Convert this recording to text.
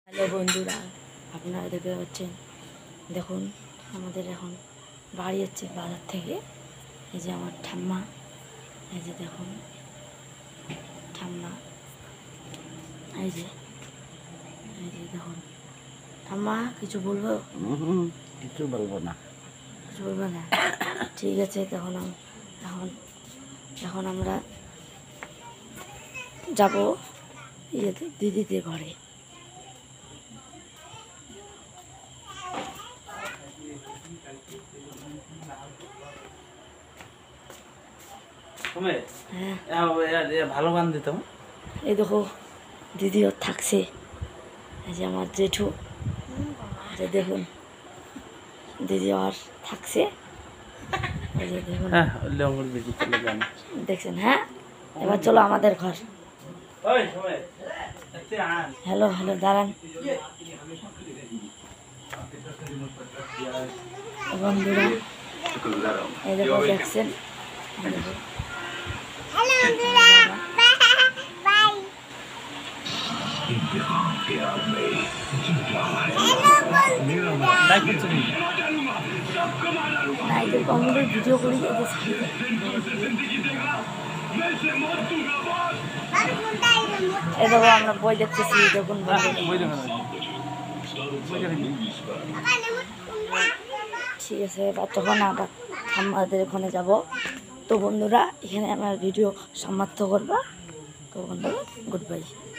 Hello বন্ধুরা, আপনারা দেখতে পাচ্ছেন, দেখুন আমাদের এখন বাড়ি হচ্ছে বাজার থেকে। এই যে আমার ঠাম্মা, এই যে দেখুন ঠাম্মা, এই যে দেখুন ঠাম্মা। কিছু বলবো? কিছু বলবো না। কিছু বলবো না? ঠিক আছে। তখন এখন আমরা যাব ইয়েতে, দিদিদের ঘরে। ভালো গান দিতাম। এই দেখো দিদিও থাকছে, এই যে আমার জেঠু, দেখুন দিদি আর থাকছে, এই যে দেখুন দেখছেন। হ্যাঁ, এবার চলো আমাদের ঘর। হ্যালো হ্যালো, দাঁড়ান বন্ধুরা, এই দেখো দেখছেন। ভিডিও করি, এই দেখো আমরা বই দেখতেছি। দেখুন ঠিক আছে, এবার তখন আবার আমাদের ওখানে যাব। তো বন্ধুরা, এখানে আমার ভিডিও সমাপ্ত করবা। তো বন্ধুরা, গুড বাই।